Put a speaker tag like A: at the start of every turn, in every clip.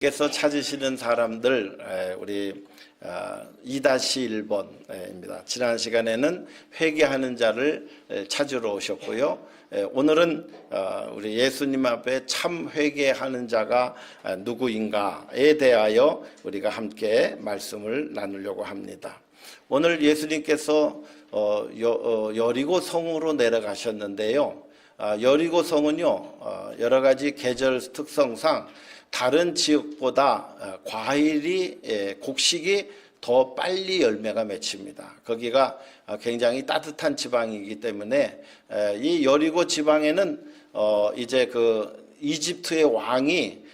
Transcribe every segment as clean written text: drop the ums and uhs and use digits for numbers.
A: 께서 찾으시는 사람들, 우리 2-1번입니다. 지난 시간에는 회개하는 자를 찾으러 오셨고요. 오늘은 우리 예수님 앞에 참 회개하는 자가 누구인가에 대하여 우리가 함께 말씀을 나누려고 합니다. 오늘 예수님께서 여리고 성으로 내려가셨는데요. 여리고 성은요, 여러 가지 계절 특성상 다른 지역보다 곡식이 더 빨리 열매가 맺힙니다. 거기가 굉장히 따뜻한 지방이기 때문에 이 여리고 지방에는 이제 그 이집트의 왕이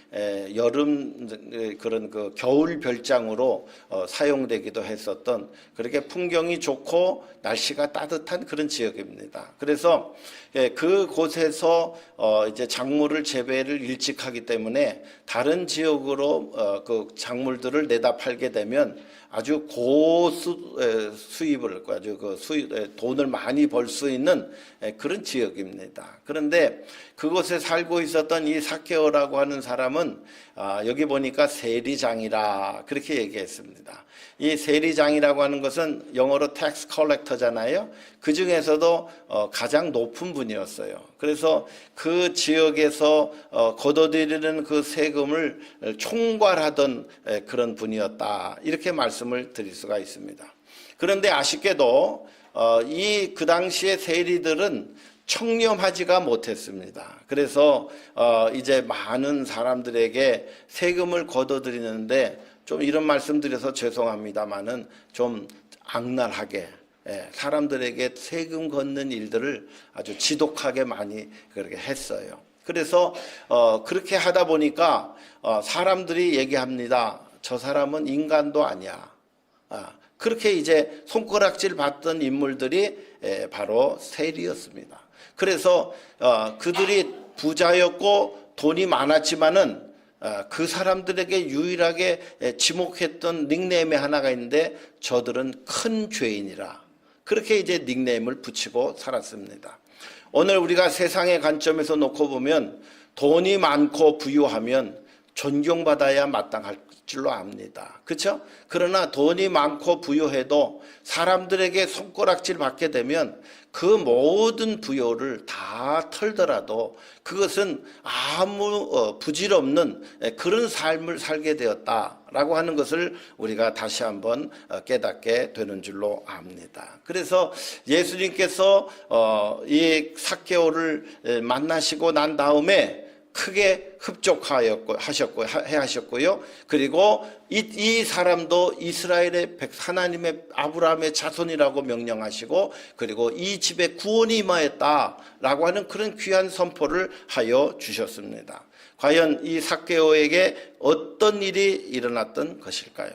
A: 여름 그런 그 겨울 별장으로 사용되기도 했었던 그렇게 풍경이 좋고 날씨가 따뜻한 그런 지역입니다. 그래서 그 곳에서 이제 작물을 재배를 일찍 하기 때문에 다른 지역으로 그 작물들을 내다 팔게 되면 아주 고수입을 아주 돈을 많이 벌 수 있는 그런 지역입니다. 그런데 그곳에 살고 있었던 이 삭개오라고 하는 사람은 여기 보니까 세리장이라 그렇게 얘기했습니다. 이 세리장이라고 하는 것은 영어로 텍스 컬렉터잖아요. 그 중에서도 가장 높은 분이었어요. 그래서 그 지역에서 걷어들이는 그 세금을 총괄하던 그런 분이었다. 이렇게 말씀을 드릴 수가 있습니다. 그런데 아쉽게도 그 당시의 세리들은 청렴하지가 못했습니다. 그래서 이제 많은 사람들에게 세금을 걷어들이는데 좀 이런 말씀 드려서 죄송합니다만은 좀 악랄하게 사람들에게 세금 걷는 일들을 아주 지독하게 많이 그렇게 했어요. 그래서 그렇게 하다 보니까 사람들이 얘기합니다. 저 사람은 인간도 아니야. 그렇게 이제 손가락질 받던 인물들이 바로 세리였습니다. 그래서 그들이 부자였고 돈이 많았지만은 그 사람들에게 유일하게 지목했던 닉네임이 하나가 있는데 저들은 큰 죄인이라 그렇게 이제 닉네임을 붙이고 살았습니다. 오늘 우리가 세상의 관점에서 놓고 보면 돈이 많고 부유하면 존경받아야 마땅할 줄로 압니다. 그렇죠? 그러나 돈이 많고 부유해도 사람들에게 손가락질 받게 되면 그 모든 부여를 다 털더라도 그것은 아무 부질없는 그런 삶을 살게 되었다라고 하는 것을 우리가 다시 한번 깨닫게 되는 줄로 압니다. 그래서 예수님께서 이 삭개오를 만나시고 난 다음에 크게 하셨고요. 그리고 이 사람도 이스라엘의 하나님의 아브라함의 자손이라고 명령하시고 그리고 이 집에 구원이 임하였다라고 하는 그런 귀한 선포를 하여 주셨습니다. 과연 이 삭개오에게 어떤 일이 일어났던 것일까요?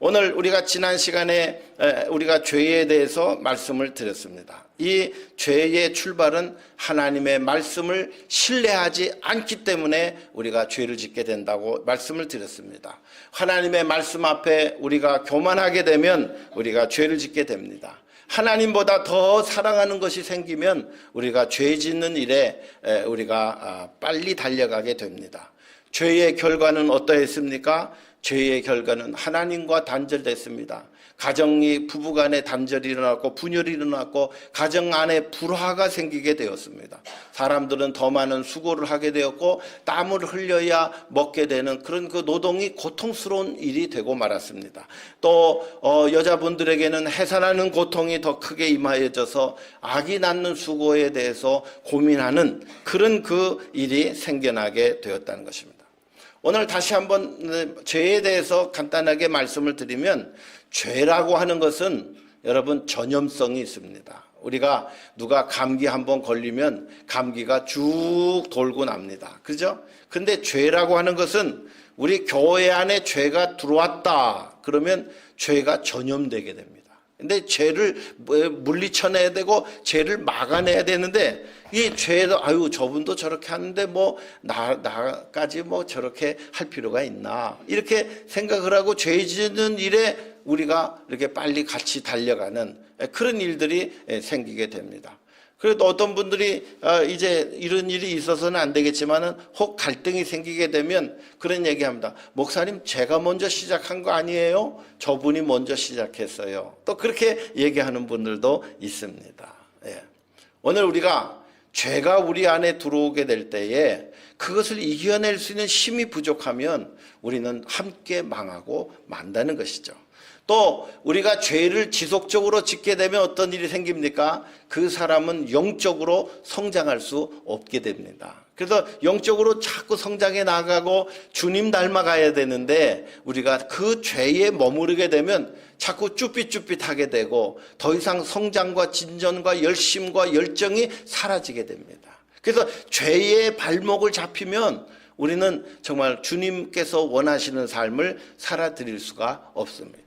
A: 오늘 우리가 지난 시간에 우리가 죄에 대해서 말씀을 드렸습니다. 이 죄의 출발은 하나님의 말씀을 신뢰하지 않기 때문에 우리가 죄를 짓게 된다고 말씀을 드렸습니다. 하나님의 말씀 앞에 우리가 교만하게 되면 우리가 죄를 짓게 됩니다. 하나님보다 더 사랑하는 것이 생기면 우리가 죄 짓는 일에 우리가 빨리 달려가게 됩니다. 죄의 결과는 어떠했습니까? 죄의 결과는 하나님과 단절됐습니다. 가정이 부부간에 단절이 일어났고 분열이 일어났고 가정 안에 불화가 생기게 되었습니다. 사람들은 더 많은 수고를 하게 되었고 땀을 흘려야 먹게 되는 그런 그 노동이 고통스러운 일이 되고 말았습니다. 또 여자분들에게는 해산하는 고통이 더 크게 임하여져서 아기 낳는 수고에 대해서 고민하는 그런 그 일이 생겨나게 되었다는 것입니다. 오늘 다시 한번 죄에 대해서 간단하게 말씀을 드리면 죄라고 하는 것은 여러분 전염성이 있습니다. 우리가 누가 감기 한번 걸리면 감기가 쭉 돌고 납니다. 그죠? 근데 죄라고 하는 것은 우리 교회 안에 죄가 들어왔다 그러면 죄가 전염되게 됩니다. 근데 죄를 물리쳐내야 되고 죄를 막아내야 되는데 이 죄도 저분도 저렇게 하는데 나까지 저렇게 할 필요가 있나 이렇게 생각을 하고 죄 짓는 일에 우리가 이렇게 빨리 같이 달려가는 그런 일들이 생기게 됩니다. 그래도 어떤 분들이 이제 이런 일이 있어서는 안 되겠지만은 혹 갈등이 생기게 되면 그런 얘기합니다. 목사님, 제가 먼저 시작한 거 아니에요? 저분이 먼저 시작했어요. 또 그렇게 얘기하는 분들도 있습니다. 예. 오늘 우리가 죄가 우리 안에 들어오게 될 때에 그것을 이겨낼 수 있는 힘이 부족하면 우리는 함께 망하고 만다는 것이죠. 또 우리가 죄를 지속적으로 짓게 되면 어떤 일이 생깁니까? 그 사람은 영적으로 성장할 수 없게 됩니다. 그래서 영적으로 자꾸 성장해 나가고 주님 닮아가야 되는데 우리가 그 죄에 머무르게 되면 자꾸 쭈삣쭈삣하게 되고 더 이상 성장과 진전과 열심과 열정이 사라지게 됩니다. 그래서 죄의 발목을 잡히면 우리는 정말 주님께서 원하시는 삶을 살아드릴 수가 없습니다.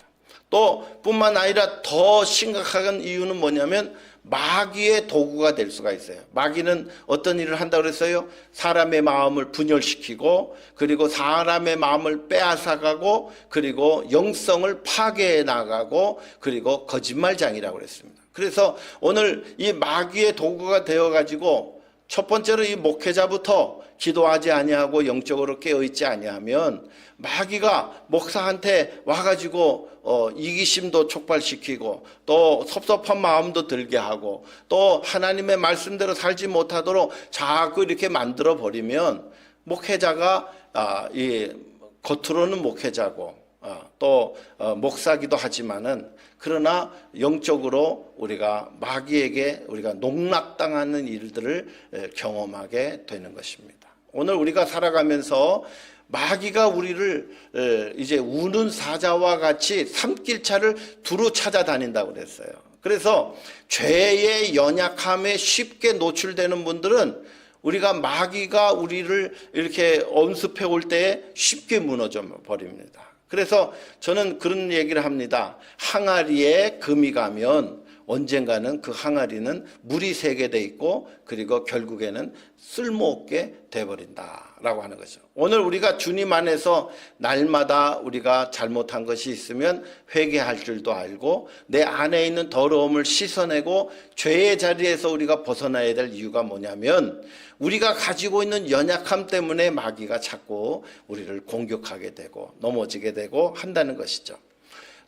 A: 또 뿐만 아니라 더 심각한 이유는 뭐냐면 마귀의 도구가 될 수가 있어요. 마귀는 어떤 일을 한다고 그랬어요? 사람의 마음을 분열시키고 그리고 사람의 마음을 빼앗아가고 그리고 영성을 파괴해 나가고 그리고 거짓말장이라고 그랬습니다. 그래서 오늘 이 마귀의 도구가 되어가지고 첫 번째로 이 목회자부터 기도하지 아니하고 영적으로 깨어있지 아니하면 마귀가 목사한테 와가지고 이기심도 촉발시키고 또 섭섭한 마음도 들게 하고 또 하나님의 말씀대로 살지 못하도록 자꾸 이렇게 만들어 버리면 목회자가 이 겉으로는 목회자고 또 목사기도 하지만은 그러나 영적으로 우리가 마귀에게 우리가 농락당하는 일들을 경험하게 되는 것입니다. 오늘 우리가 살아가면서 마귀가 우리를 이제 우는 사자와 같이 산길차를 두루 찾아다닌다고 그랬어요. 그래서 죄의 연약함에 쉽게 노출되는 분들은 우리가 마귀가 우리를 이렇게 엄습해 올 때에 쉽게 무너져 버립니다. 그래서 저는 그런 얘기를 합니다. 항아리에 금이 가면 언젠가는 그 항아리는 물이 새게 돼 있고 그리고 결국에는 쓸모없게 돼버린다라고 하는 거죠. 오늘 우리가 주님 안에서 날마다 우리가 잘못한 것이 있으면 회개할 줄도 알고 내 안에 있는 더러움을 씻어내고 죄의 자리에서 우리가 벗어나야 될 이유가 뭐냐면 우리가 가지고 있는 연약함 때문에 마귀가 자꾸 우리를 공격하게 되고 넘어지게 되고 한다는 것이죠.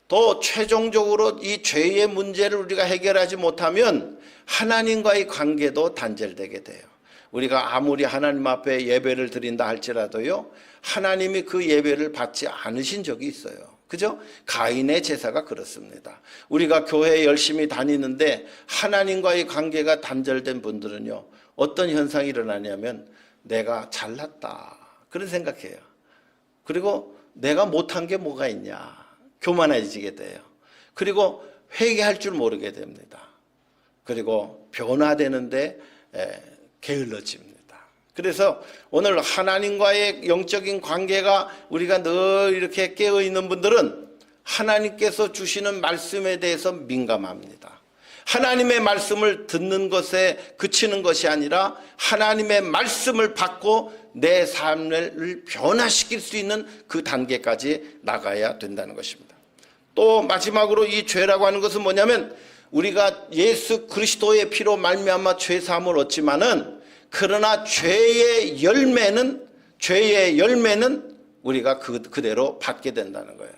A: 또 최종적으로 이 죄의 문제를 우리가 해결하지 못하면 하나님과의 관계도 단절되게 돼요. 우리가 아무리 하나님 앞에 예배를 드린다 할지라도요, 하나님이 그 예배를 받지 않으신 적이 있어요. 그죠? 가인의 제사가 그렇습니다. 우리가 교회에 열심히 다니는데 하나님과의 관계가 단절된 분들은요, 어떤 현상이 일어나냐면 내가 잘났다 그런 생각해요. 그리고 내가 못한 게 뭐가 있냐 교만해지게 돼요. 그리고 회개할 줄 모르게 됩니다. 그리고 변화되는데 게을러집니다. 그래서 오늘 하나님과의 영적인 관계가 우리가 늘 이렇게 깨어있는 분들은 하나님께서 주시는 말씀에 대해서 민감합니다. 하나님의 말씀을 듣는 것에 그치는 것이 아니라 하나님의 말씀을 받고 내 삶을 변화시킬 수 있는 그 단계까지 나가야 된다는 것입니다. 또 마지막으로 이 죄라고 하는 것은 뭐냐면 우리가 예수 그리스도의 피로 말미암아 죄 사함을 얻지만은 그러나 죄의 열매는 우리가 그대로 받게 된다는 거예요.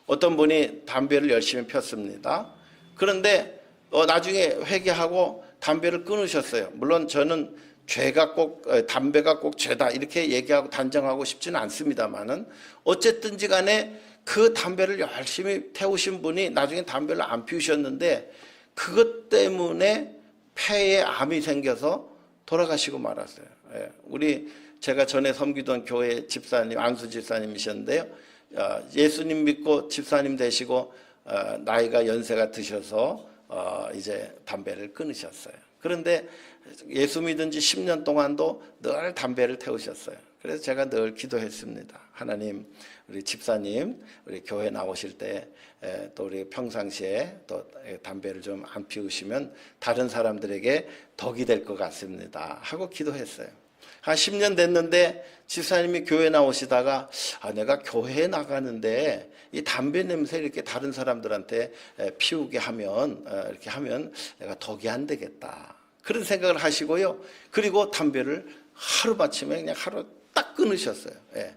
A: 어떤 분이 담배를 열심히 폈습니다. 그런데 나중에 회개하고 담배를 끊으셨어요. 물론 저는 담배가 꼭 죄다 이렇게 얘기하고 단정하고 싶지는 않습니다만은 어쨌든지 간에 그 담배를 열심히 태우신 분이 나중에 담배를 안 피우셨는데 그것 때문에 폐에 암이 생겨서 돌아가시고 말았어요. 제가 전에 섬기던 교회 집사님, 안수 집사님이셨는데요. 예수님 믿고 집사님 되시고 나이가 연세가 드셔서 이제 담배를 끊으셨어요. 그런데 예수 믿은 지 10년 동안도 늘 담배를 태우셨어요. 그래서 제가 늘 기도했습니다. 하나님, 우리 집사님, 우리 교회 나오실 때 또 우리 평상시에 또 담배를 좀 안 피우시면 다른 사람들에게 덕이 될 것 같습니다. 하고 기도했어요. 한 10년 됐는데 집사님이 교회 나오시다가 내가 교회에 나가는데 이 담배 냄새 이렇게 다른 사람들한테 피우게 하면 이렇게 하면 내가 덕이 안 되겠다. 그런 생각을 하시고요. 그리고 담배를 하루마침에 그냥 하루 딱 끊으셨어요. 예.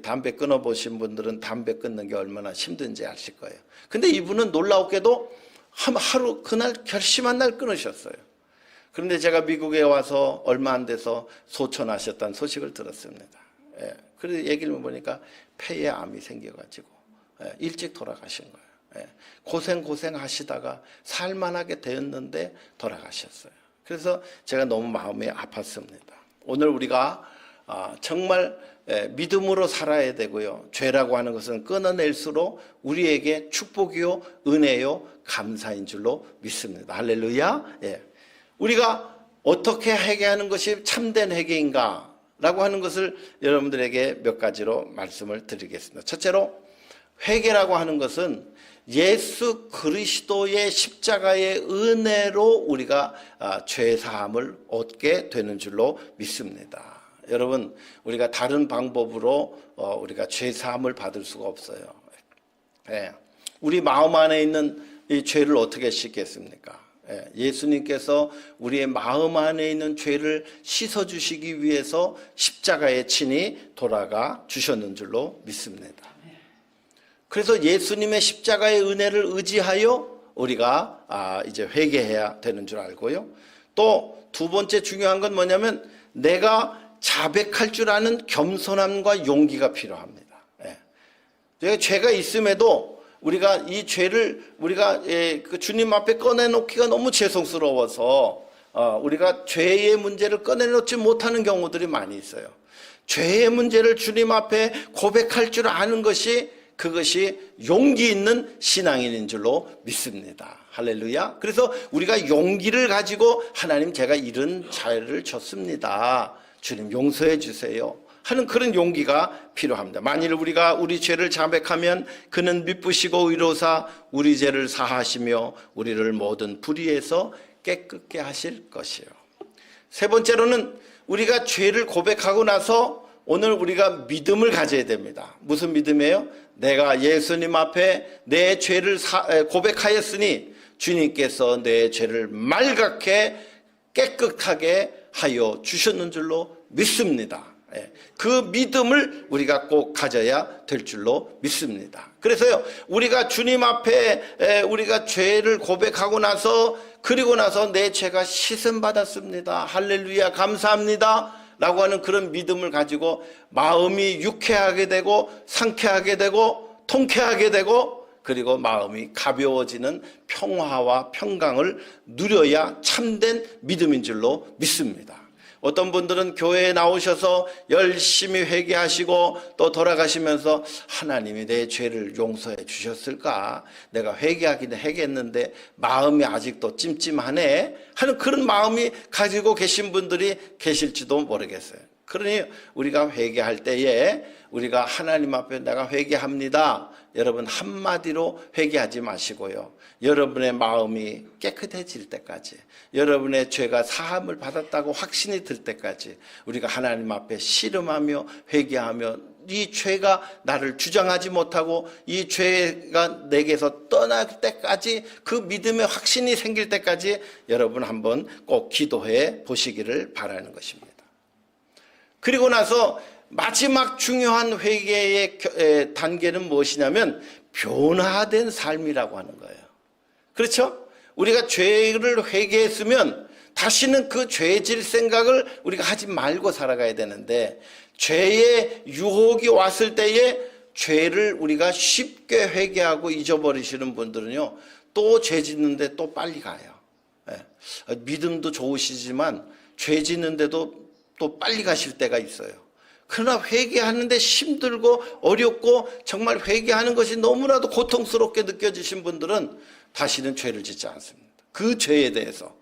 A: 담배 끊어보신 분들은 담배 끊는 게 얼마나 힘든지 아실 거예요. 근데 이분은 놀라웠게도 하루 그날 결심한 날 끊으셨어요. 그런데 제가 미국에 와서 얼마 안 돼서 소천하셨다는 소식을 들었습니다. 예. 그래서 얘기를 보니까 폐에 암이 생겨가지고 일찍 돌아가신 거예요. 예. 고생 하시다가 살만하게 되었는데 돌아가셨어요. 그래서 제가 너무 마음이 아팠습니다. 오늘 우리가 정말 믿음으로 살아야 되고요. 죄라고 하는 것은 끊어낼수록 우리에게 축복이요, 은혜요, 감사인 줄로 믿습니다. 할렐루야. 예. 우리가 어떻게 회개하는 것이 참된 회개인가? 라고 하는 것을 여러분들에게 몇 가지로 말씀을 드리겠습니다. 첫째로, 회개라고 하는 것은 예수 그리스도의 십자가의 은혜로 우리가 죄 사함을 얻게 되는 줄로 믿습니다. 여러분, 우리가 다른 방법으로 우리가 죄 사함을 받을 수가 없어요. 예. 우리 마음 안에 있는 이 죄를 어떻게 씻겠습니까? 예수님께서 우리의 마음 안에 있는 죄를 씻어주시기 위해서 십자가에 친히 돌아가 주셨는 줄로 믿습니다. 그래서 예수님의 십자가의 은혜를 의지하여 우리가 이제 회개해야 되는 줄 알고요. 또 두 번째 중요한 건 뭐냐면 내가 자백할 줄 아는 겸손함과 용기가 필요합니다. 죄가 있음에도 우리가 이 죄를 우리가 그 주님 앞에 꺼내놓기가 너무 죄송스러워서 우리가 죄의 문제를 꺼내놓지 못하는 경우들이 많이 있어요. 죄의 문제를 주님 앞에 고백할 줄 아는 것이 그것이 용기 있는 신앙인인 줄로 믿습니다. 할렐루야. 그래서 우리가 용기를 가지고 하나님 제가 이런 죄를 졌습니다. 주님 용서해 주세요 하는 그런 용기가 필요합니다. 만일 우리가 우리 죄를 자백하면 그는 미쁘시고 의로사 우리 죄를 사하시며 우리를 모든 불의에서 깨끗게 하실 것이요. 세 번째로는 우리가 죄를 고백하고 나서 오늘 우리가 믿음을 가져야 됩니다. 무슨 믿음이에요? 내가 예수님 앞에 내 죄를 고백하였으니 주님께서 내 죄를 말갛게 깨끗하게 하여 주셨는 줄로 믿습니다. 그 믿음을 우리가 꼭 가져야 될 줄로 믿습니다. 그래서요, 우리가 주님 앞에 우리가 죄를 고백하고 나서 그리고 나서 내 죄가 씻음 받았습니다. 할렐루야 감사합니다 라고 하는 그런 믿음을 가지고 마음이 유쾌하게 되고 상쾌하게 되고 통쾌하게 되고 그리고 마음이 가벼워지는 평화와 평강을 누려야 참된 믿음인 줄로 믿습니다. 어떤 분들은 교회에 나오셔서 열심히 회개하시고 또 돌아가시면서 하나님이 내 죄를 용서해 주셨을까? 내가 회개하기는 회개했는데 마음이 아직도 찜찜하네 하는 그런 마음이 가지고 계신 분들이 계실지도 모르겠어요. 그러니 우리가 회개할 때에 우리가 하나님 앞에 내가 회개합니다. 여러분 한마디로 회개하지 마시고요. 여러분의 마음이 깨끗해질 때까지, 여러분의 죄가 사함을 받았다고 확신이 들 때까지 우리가 하나님 앞에 씨름하며 회개하며 이 죄가 나를 주장하지 못하고 이 죄가 내게서 떠날 때까지 그 믿음의 확신이 생길 때까지 여러분 한번 꼭 기도해 보시기를 바라는 것입니다. 그리고 나서 마지막 중요한 회개의 단계는 무엇이냐면 변화된 삶이라고 하는 거예요. 그렇죠? 우리가 죄를 회개했으면 다시는 그 죄질 생각을 우리가 하지 말고 살아가야 되는데 죄의 유혹이 왔을 때에 죄를 우리가 쉽게 회개하고 잊어버리시는 분들은요 또 죄 짓는데 또 빨리 가요. 믿음도 좋으시지만 죄 짓는데도 또 빨리 가실 때가 있어요. 그러나 회개하는데 힘들고 어렵고 정말 회개하는 것이 너무나도 고통스럽게 느껴지신 분들은 다시는 죄를 짓지 않습니다. 그 죄에 대해서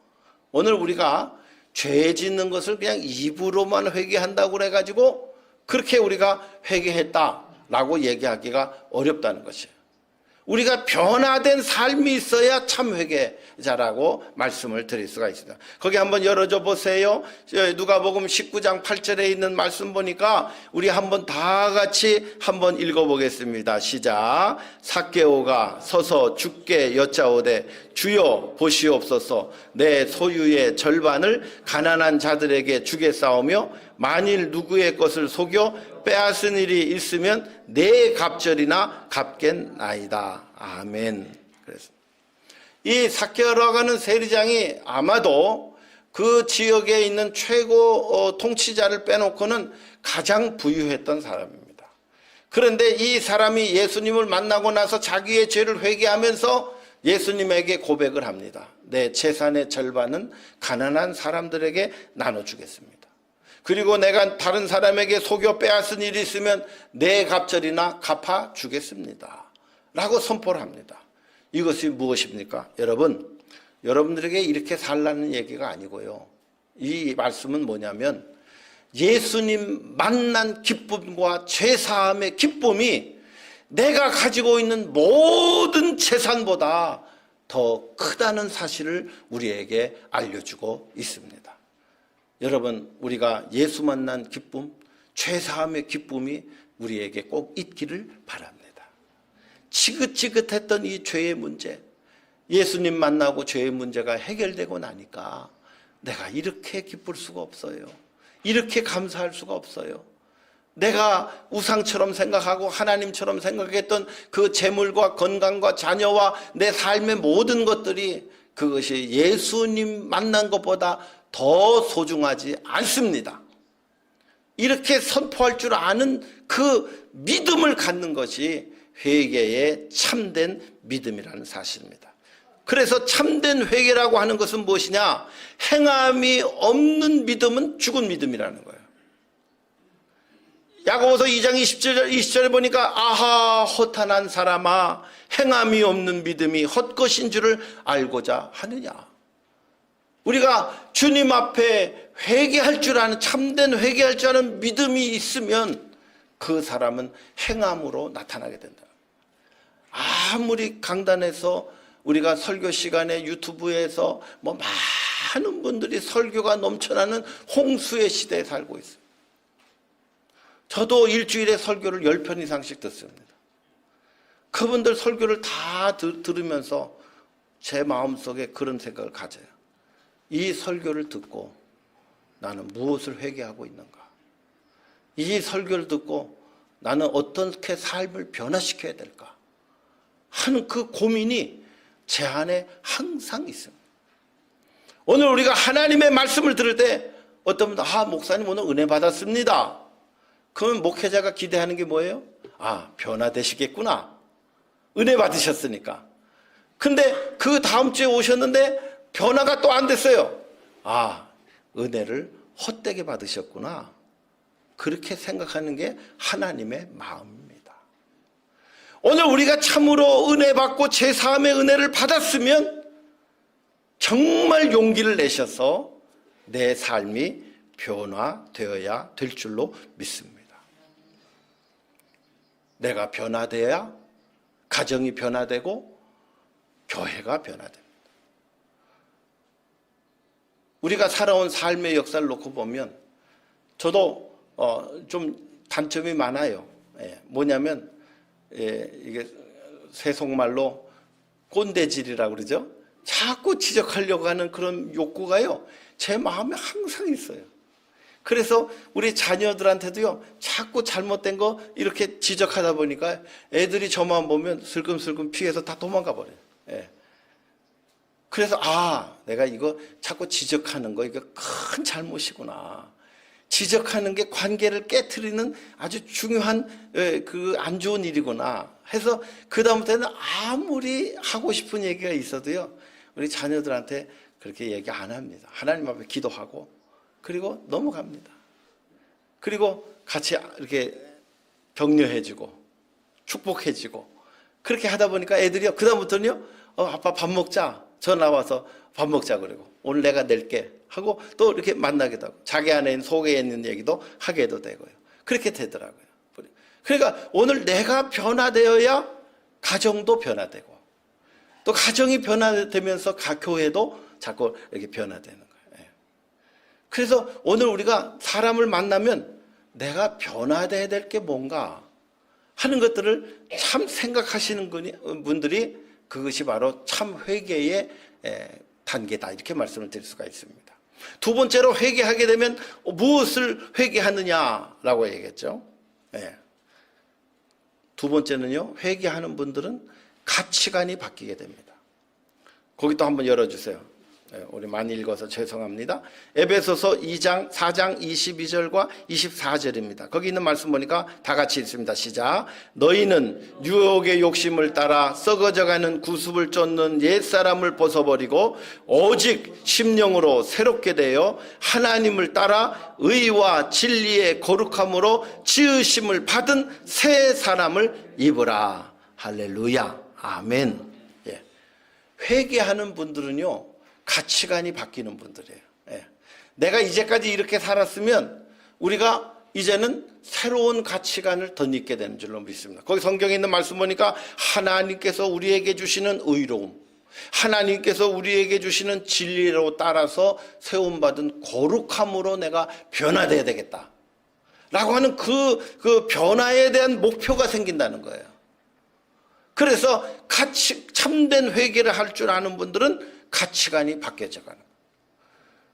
A: 오늘 우리가 죄 짓는 것을 그냥 입으로만 회개한다고 해가지고 그렇게 우리가 회개했다라고 얘기하기가 어렵다는 것이에요. 우리가 변화된 삶이 있어야 참 회개자라고 말씀을 드릴 수가 있습니다. 거기 한번 열어줘 보세요. 누가복음 19장 8절에 있는 말씀 보니까 우리 한번 다 같이 한번 읽어보겠습니다. 시작. 삭개오가 서서 주께 여짜오되 주여 보시옵소서, 내 소유의 절반을 가난한 자들에게 주겠사오며 만일 누구의 것을 속여 빼앗은 일이 있으면 네 갑절이나 갚겠나이다. 아멘. 그래서 이 삭개오라고 하는 세리장이 아마도 그 지역에 있는 최고 통치자를 빼놓고는 가장 부유했던 사람입니다. 그런데 이 사람이 예수님을 만나고 나서 자기의 죄를 회개하면서 예수님에게 고백을 합니다. 내 재산의 절반은 가난한 사람들에게 나눠주겠습니다. 그리고 내가 다른 사람에게 속여 빼앗은 일이 있으면 네 갑절이나 갚아주겠습니다 라고 선포를 합니다. 이것이 무엇입니까? 여러분들에게 이렇게 살라는 얘기가 아니고요. 이 말씀은 뭐냐면 예수님 만난 기쁨과 죄사함의 기쁨이 내가 가지고 있는 모든 재산보다 더 크다는 사실을 우리에게 알려주고 있습니다. 여러분, 우리가 예수 만난 기쁨, 죄사함의 기쁨이 우리에게 꼭 있기를 바랍니다. 지긋지긋했던 이 죄의 문제, 예수님 만나고 죄의 문제가 해결되고 나니까 내가 이렇게 기쁠 수가 없어요. 이렇게 감사할 수가 없어요. 내가 우상처럼 생각하고 하나님처럼 생각했던 그 재물과 건강과 자녀와 내 삶의 모든 것들이 그것이 예수님 만난 것보다 더 소중하지 않습니다. 이렇게 선포할 줄 아는 그 믿음을 갖는 것이 회개의 참된 믿음이라는 사실입니다. 그래서 참된 회개라고 하는 것은 무엇이냐? 행함이 없는 믿음은 죽은 믿음이라는 거예요. 야고보서 2장 20절에 보니까 아하 허탄한 사람아, 행함이 없는 믿음이 헛것인 줄을 알고자 하느냐. 우리가 주님 앞에 회개할 줄 아는, 참된 회개할 줄 아는 믿음이 있으면 그 사람은 행함으로 나타나게 된다. 아무리 강단에서 우리가 설교 시간에 유튜브에서 많은 분들이 설교가 넘쳐나는 홍수의 시대에 살고 있어요. 저도 일주일에 설교를 10편 이상씩 듣습니다. 그분들 설교를 다 들으면서 제 마음속에 그런 생각을 가져요. 이 설교를 듣고 나는 무엇을 회개하고 있는가? 이 설교를 듣고 나는 어떻게 삶을 변화시켜야 될까? 하는 그 고민이 제 안에 항상 있습니다. 오늘 우리가 하나님의 말씀을 들을 때 어떤 분들, 목사님 오늘 은혜 받았습니다. 그러면 목회자가 기대하는 게 뭐예요? 변화되시겠구나. 은혜 받으셨으니까. 근데 그 다음 주에 오셨는데 변화가 또 안 됐어요. 은혜를 헛되게 받으셨구나. 그렇게 생각하는 게 하나님의 마음입니다. 오늘 우리가 참으로 은혜 받고 제사함의 은혜를 받았으면 정말 용기를 내셔서 내 삶이 변화되어야 될 줄로 믿습니다. 내가 변화되어야 가정이 변화되고 교회가 변화됩니다. 우리가 살아온 삶의 역사를 놓고 보면 저도 좀 단점이 많아요. 뭐냐면 이게 세속말로 꼰대질이라고 그러죠. 자꾸 지적하려고 하는 그런 욕구가요, 제 마음에 항상 있어요. 그래서 우리 자녀들한테도요, 자꾸 잘못된 거 이렇게 지적하다 보니까 애들이 저만 보면 슬금슬금 피해서 다 도망가 버려요. 그래서 내가 이거 자꾸 지적하는 거 이거 큰 잘못이구나. 지적하는 게 관계를 깨트리는 아주 중요한 그 안 좋은 일이구나 해서 그 다음부터는 아무리 하고 싶은 얘기가 있어도요, 우리 자녀들한테 그렇게 얘기 안 합니다. 하나님 앞에 기도하고 그리고 넘어갑니다. 그리고 같이 이렇게 격려해주고 축복해주고 그렇게 하다 보니까 애들이요, 그 다음부터는요, 아빠 밥 먹자. 전화 와서 밥 먹자 그러고 오늘 내가 낼게 하고 또 이렇게 만나기도 하고 자기 안에 있는 속에 있는 얘기도 하게도 되고요. 그렇게 되더라고요. 그러니까 오늘 내가 변화되어야 가정도 변화되고, 또 가정이 변화되면서 교회도 자꾸 이렇게 변화되는 거예요. 그래서 오늘 우리가 사람을 만나면 내가 변화돼야 될 게 뭔가 하는 것들을 참 생각하시는 분들이 그것이 바로 참 회개의 단계다, 이렇게 말씀을 드릴 수가 있습니다. 두 번째로 회개하게 되면 무엇을 회개하느냐라고 얘기했죠. 두 번째는요, 회개하는 분들은 가치관이 바뀌게 됩니다. 거기 또 한번 열어주세요. 우리 많이 읽어서 죄송합니다. 에베소서 2장 4장 22절과 24절입니다. 거기 있는 말씀 보니까 다 같이 읽습니다. 시작. 너희는 유혹의 욕심을 따라 썩어져가는 구습을 쫓는 옛사람을 벗어버리고 오직 심령으로 새롭게 되어 하나님을 따라 의와 진리의 거룩함으로 지으심을 받은 새 사람을 입으라. 할렐루야. 아멘. 회개하는 분들은요, 가치관이 바뀌는 분들이에요. 내가 이제까지 이렇게 살았으면 우리가 이제는 새로운 가치관을 덧입게 되는 줄로 믿습니다. 거기 성경에 있는 말씀 보니까 하나님께서 우리에게 주시는 의로움, 하나님께서 우리에게 주시는 진리로 따라서 세움받은 거룩함으로 내가 변화돼야 되겠다 라고 하는 그 변화에 대한 목표가 생긴다는 거예요. 그래서 참된 회개를 할 줄 아는 분들은 가치관이 바뀌어져 가는 거예요.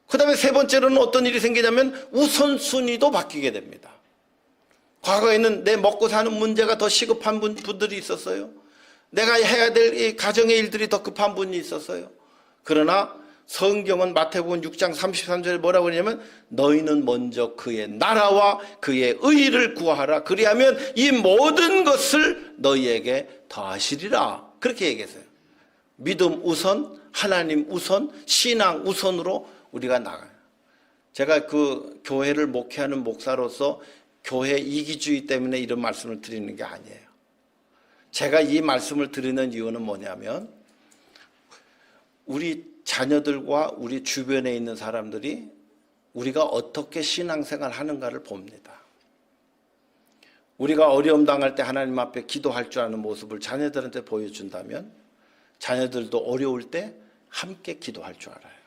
A: 그 다음에 세 번째로는 어떤 일이 생기냐면 우선순위도 바뀌게 됩니다. 과거에는 내 먹고 사는 문제가 더 시급한 분들이 있었어요. 내가 해야 될 이 가정의 일들이 더 급한 분이 있었어요. 그러나 성경은 마태복음 6장 33절에 뭐라고 하냐면 너희는 먼저 그의 나라와 그의 의를 구하라. 그리하면 이 모든 것을 너희에게 더하시리라. 그렇게 얘기했어요. 믿음 우선, 하나님 우선, 신앙 우선으로 우리가 나가요. 제가 그 교회를 목회하는 목사로서 교회 이기주의 때문에 이런 말씀을 드리는 게 아니에요. 제가 이 말씀을 드리는 이유는 뭐냐면 우리 자녀들과 우리 주변에 있는 사람들이 우리가 어떻게 신앙생활 하는가를 봅니다. 우리가 어려움 당할 때 하나님 앞에 기도할 줄 아는 모습을 자녀들한테 보여준다면 자녀들도 어려울 때 함께 기도할 줄 알아요.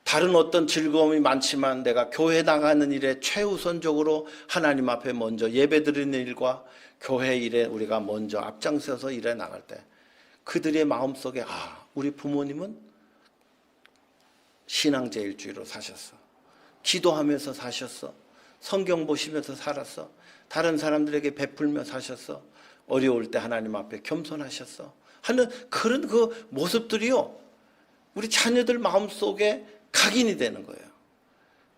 A: 다른 어떤 즐거움이 많지만 내가 교회 나가는 일에 최우선적으로 하나님 앞에 먼저 예배드리는 일과 교회 일에 우리가 먼저 앞장서서 일에 나갈 때 그들의 마음속에 우리 부모님은 신앙제일주의로 사셨어. 기도하면서 사셨어. 성경 보시면서 살았어. 다른 사람들에게 베풀며 사셨어. 어려울 때 하나님 앞에 겸손하셨어. 하는 그런 그 모습들이요, 우리 자녀들 마음속에 각인이 되는 거예요.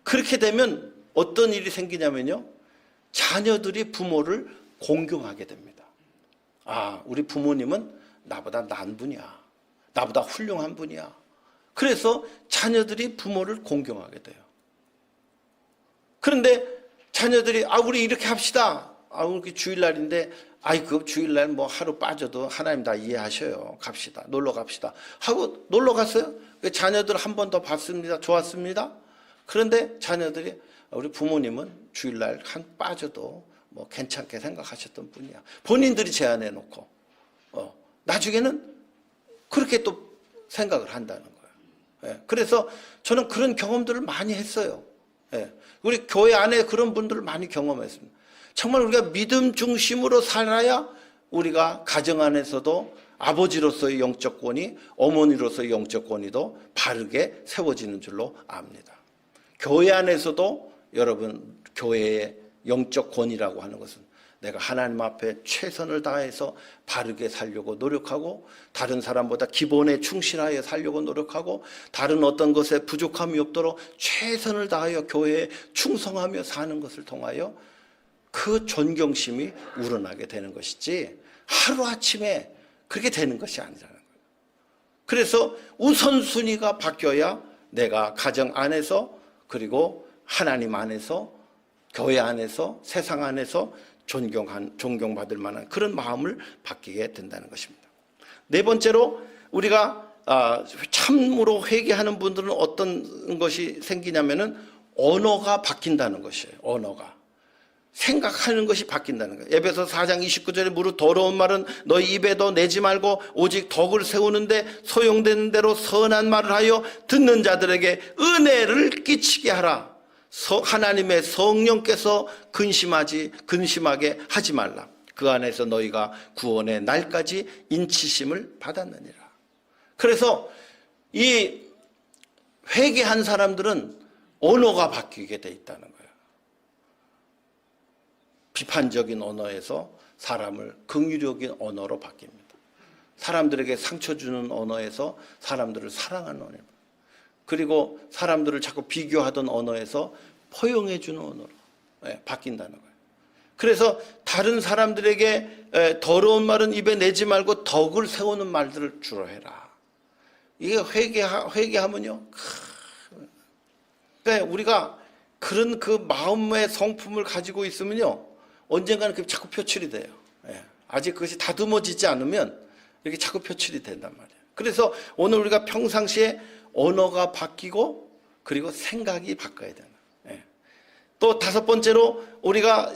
A: 그렇게 되면 어떤 일이 생기냐면요, 자녀들이 부모를 공경하게 됩니다. 우리 부모님은 나보다 나은 분이야. 나보다 훌륭한 분이야. 그래서 자녀들이 부모를 공경하게 돼요. 그런데 자녀들이 우리 이렇게 합시다. 우리 주일날인데 그 주일날 뭐 하루 빠져도 하나님 다 이해하셔요. 갑시다. 놀러 갑시다. 하고 놀러 갔어요. 자녀들 한 번 더 봤습니다. 좋았습니다. 그런데 자녀들이 우리 부모님은 주일날 한 빠져도 뭐 괜찮게 생각하셨던 분이야. 본인들이 제안해 놓고 나중에는 그렇게 또 생각을 한다는 거예요. 그래서 저는 그런 경험들을 많이 했어요. 우리 교회 안에 그런 분들을 많이 경험했습니다. 정말 우리가 믿음 중심으로 살아야 우리가 가정 안에서도 아버지로서의 영적 권위, 어머니로서의 영적 권위도 바르게 세워지는 줄로 압니다. 교회 안에서도 여러분, 교회의 영적 권위라고 하는 것은 내가 하나님 앞에 최선을 다해서 바르게 살려고 노력하고, 다른 사람보다 기본에 충실하여 살려고 노력하고, 다른 어떤 것에 부족함이 없도록 최선을 다하여 교회에 충성하며 사는 것을 통하여 그 존경심이 우러나게 되는 것이지 하루아침에 그렇게 되는 것이 아니라는 거예요. 그래서 우선순위가 바뀌어야 내가 가정 안에서, 그리고 하나님 안에서, 교회 안에서, 세상 안에서 존경받을 만한 그런 마음을 바뀌게 된다는 것입니다. 네 번째로 우리가 참으로 회개하는 분들은 어떤 것이 생기냐면은 언어가 바뀐다는 것이에요. 언어가. 생각하는 것이 바뀐다는 거예요. 에베소 4장 29절에 무릇 더러운 말은 너희 입에도 내지 말고 오직 덕을 세우는데 소용되는 대로 선한 말을 하여 듣는 자들에게 은혜를 끼치게 하라. 하나님의 성령께서 근심하게 하지 말라. 그 안에서 너희가 구원의 날까지 인치심을 받았느니라. 그래서 이 회개한 사람들은 언어가 바뀌게 돼 있다는 거예요. 비판적인 언어에서 사람을 긍휼적인 언어로 바뀝니다. 사람들에게 상처 주는 언어에서 사람들을 사랑하는 언어입니다. 그리고 사람들을 자꾸 비교하던 언어에서 포용해 주는 언어로 바뀐다는 거예요. 그래서 다른 사람들에게 더러운 말은 입에 내지 말고 덕을 세우는 말들을 주로 해라. 이게 회개하면요. 그러니까 우리가 그런 그 마음의 성품을 가지고 있으면요. 언젠가는 그게 자꾸 표출이 돼요. 아직 그것이 다듬어지지 않으면 이렇게 자꾸 표출이 된단 말이에요. 그래서 오늘 우리가 평상시에 언어가 바뀌고 그리고 생각이 바뀌어야 되는. 또 다섯 번째로 우리가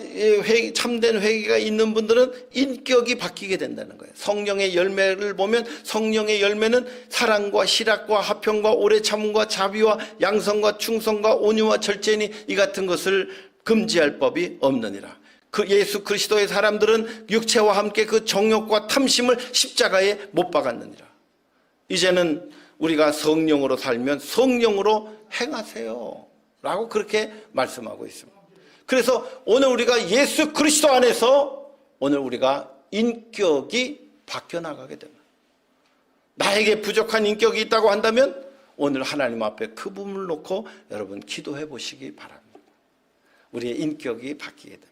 A: 참된 회개가 있는 분들은 인격이 바뀌게 된다는 거예요. 성령의 열매를 보면 성령의 열매는 사랑과 희락과 화평과 오래 참음과 자비와 양성과 충성과 온유와 절제니 이 같은 것을 금지할 법이 없느니라. 그 예수 그리스도의 사람들은 육체와 함께 그 정욕과 탐심을 십자가에 못 박았느니라. 이제는 우리가 성령으로 살면 성령으로 행하세요 라고 그렇게 말씀하고 있습니다. 그래서 오늘 우리가 예수 그리스도 안에서 오늘 우리가 인격이 바뀌어 나가게 됩니다. 나에게 부족한 인격이 있다고 한다면 오늘 하나님 앞에 그 부분을 놓고 여러분 기도해 보시기 바랍니다. 우리의 인격이 바뀌게 됩니다.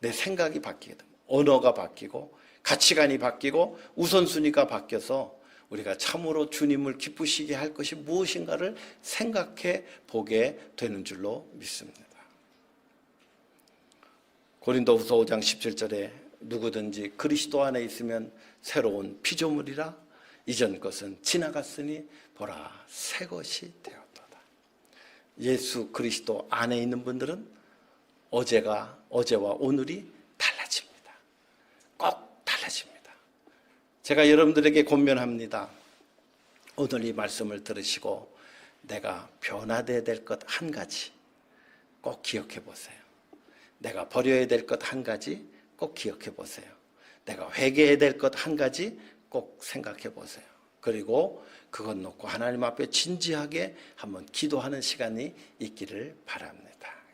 A: 내 생각이 바뀌게 됩니다. 언어가 바뀌고 가치관이 바뀌고 우선순위가 바뀌어서 우리가 참으로 주님을 기쁘시게 할 것이 무엇인가를 생각해 보게 되는 줄로 믿습니다. 고린도후서 5장 17절에 누구든지 그리스도 안에 있으면 새로운 피조물이라 이전 것은 지나갔으니 보라 새 것이 되었도다. 예수 그리스도 안에 있는 분들은 어제와 오늘이 달라집니다. 꼭 달라집니다. 제가 여러분들에게 권면합니다. 오늘 이 말씀을 들으시고 내가 변화되어야 될 것 한 가지 꼭 기억해 보세요. 내가 버려야 될 것 한 가지 꼭 기억해 보세요. 내가 회개해야 될 것 한 가지 꼭 생각해 보세요. 그리고 그것 놓고 하나님 앞에 진지하게 한번 기도하는 시간이 있기를 바랍니다.